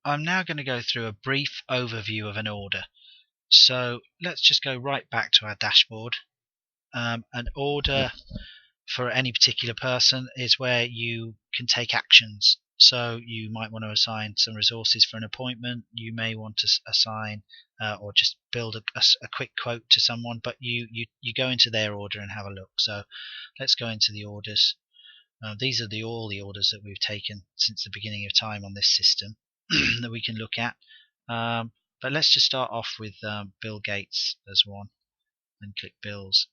I'm now going to go through a brief overview of an order. So let's just go right back to our dashboard. An order for any particular person is where you can take actions. So you might want to assign some resources for an appointment. You may want to assign or just build a quick quote to someone, but you go into their order and have a look. So let's go into the orders. These are all the orders that we've taken since the beginning of time on this system that we can look at. But let's just start off with Bill Gates as one and click bills.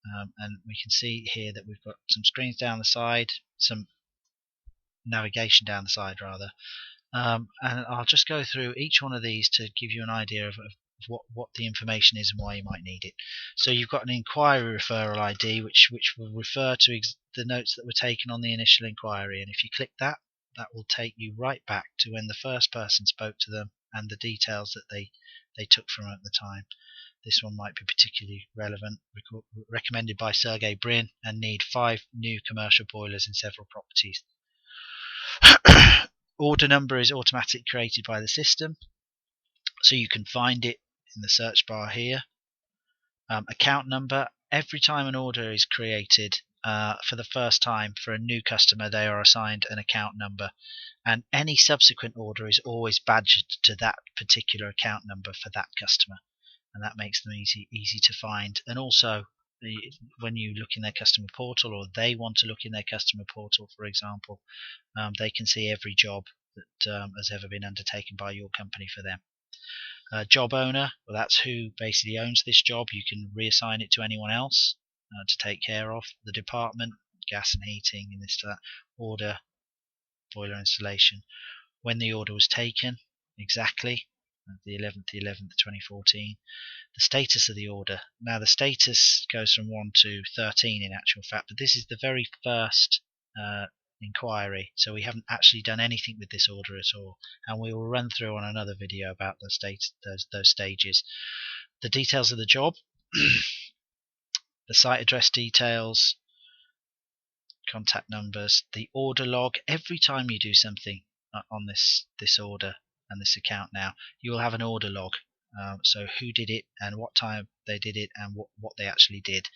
And we can see here that we've got some screens down the side, some navigation down the side rather. And I'll just go through each one of these to give you an idea of what the information is and why you might need it. So you've got an inquiry referral ID which will refer to the notes that were taken on the initial inquiry, and if you click that, that will take you right back to when the first person spoke to them and the details that they took from at the time. This one might be particularly relevant, recommended by Sergey Brin, and need 5 new commercial boilers in several properties. Order number is automatically created by the system, so you can find it in the search bar here. Account number, every time an order is created for the first time for a new customer, they are assigned an account number, and any subsequent order is always badged to that particular account number for that customer, and that makes them easy to find. And also, when you look in their customer portal, or they want to look in their customer portal, for example, they can see every job that has ever been undertaken by your company for them. Job owner, well, that's who basically owns this job. You can reassign it to anyone else to take care of. The department, gas and heating, and this to that. Order, boiler installation. When the order was taken, exactly, the 11th, 2014. The status of the order. Now the status goes from 1 to 13 in actual fact, but this is the very first inquiry, so we haven't actually done anything with this order at all, and we will run through on another video about those stages. The details of the job, the site address details, contact numbers, the order log. Every time you do something on this order and this account now, you will have an order log. So who did it and what time they did it and what they actually did.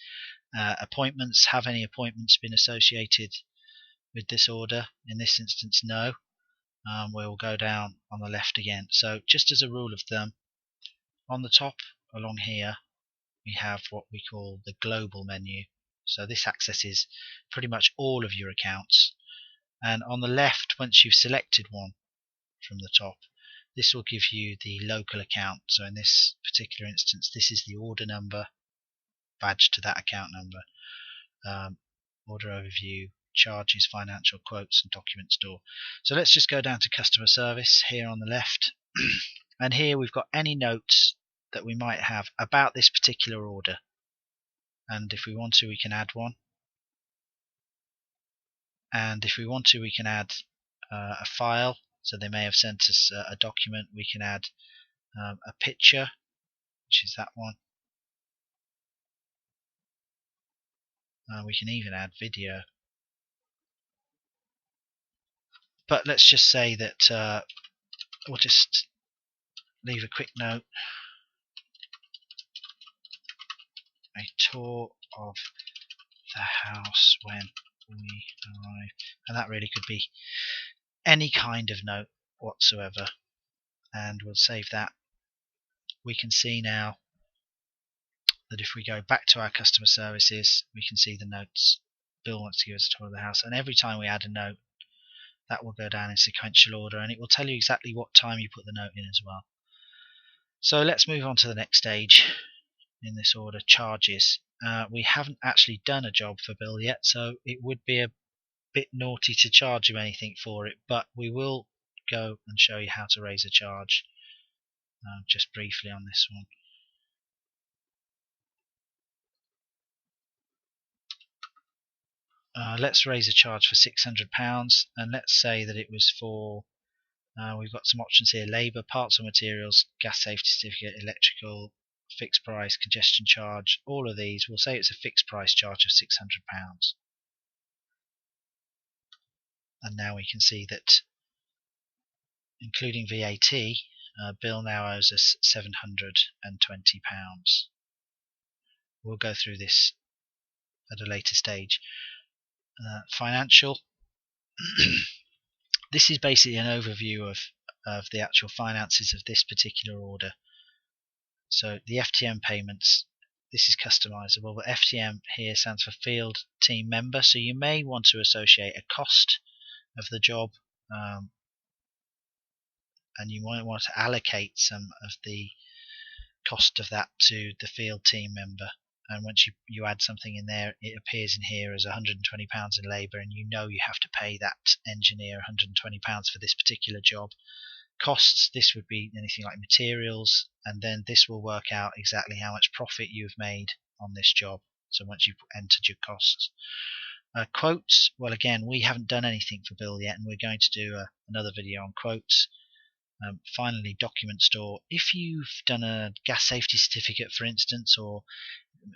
Appointments, have any appointments been associated with this order? In this instance, no. We'll go down on the left again. So just as a rule of thumb, on the top along here we have what we call the global menu. So this accesses pretty much all of your accounts, and on the left, once you've selected one from the top, this will give you the local account. So in this particular instance, this is the order number badged to that account number. Order overview, charges, financial quotes, and document store. So let's just go down to customer service here on the left. And here we've got any notes that we might have about this particular order. And if we want to, we can add one. And if we want to, we can add a file. So they may have sent us a document. We can add a picture, which is that one. We can even add video. But let's just say that we'll just leave a quick note. A tour of the house when we arrive. And that really could be any kind of note whatsoever. And we'll save that. We can see now that if we go back to our customer services, we can see the notes. Bill wants to give us a tour of the house, and every time we add a note, that will go down in sequential order, and it will tell you exactly what time you put the note in as well. So let's move on to the next stage in this order, charges. We haven't actually done a job for Bill yet, so it would be a bit naughty to charge him anything for it, but we will go and show you how to raise a charge just briefly on this one. Let's raise a charge for £600, and let's say that it was for, we've got some options here: labour, parts or materials, gas safety certificate, electrical, fixed price, congestion charge. All of these, we'll say it's a fixed price charge of £600. And now we can see that including VAT, Bill now owes us £720. We'll go through this at a later stage. Financial. This is basically an overview of the actual finances of this particular order. So the FTM payments, this is customizable, but FTM here stands for Field Team Member, so you may want to associate a cost of the job, and you might want to allocate some of the cost of that to the field team member. And once you add something in there, it appears in here as £120 in labour, and you know you have to pay that engineer £120 for this particular job. Costs, this would be anything like materials, and then this will work out exactly how much profit you've made on this job. So once you've entered your costs. Quotes, well again, we haven't done anything for Bill yet, and we're going to do another video on quotes. Finally, document store. If you've done a gas safety certificate, for instance, or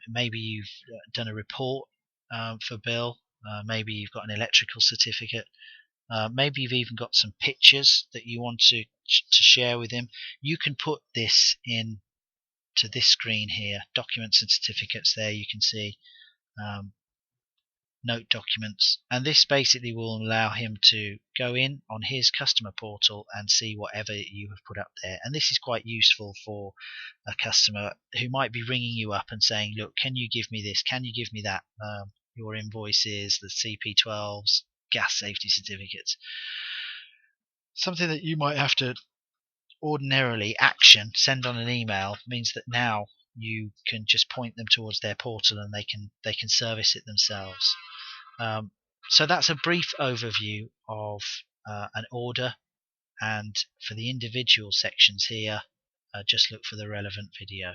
maybe you've done a report for Bill, maybe you've got an electrical certificate, maybe you've even got some pictures that you want to share with him, you can put this in to this screen here, documents and certificates. There you can see note documents, and this basically will allow him to go in on his customer portal and see whatever you have put up there. And this is quite useful for a customer who might be ringing you up and saying, look, can you give me this, can you give me that, your invoices, the CP12s, gas safety certificates, something that you might have to ordinarily send on an email, means that now you can just point them towards their portal and they can service it themselves. So that's a brief overview of an order, and for the individual sections here, just look for the relevant video.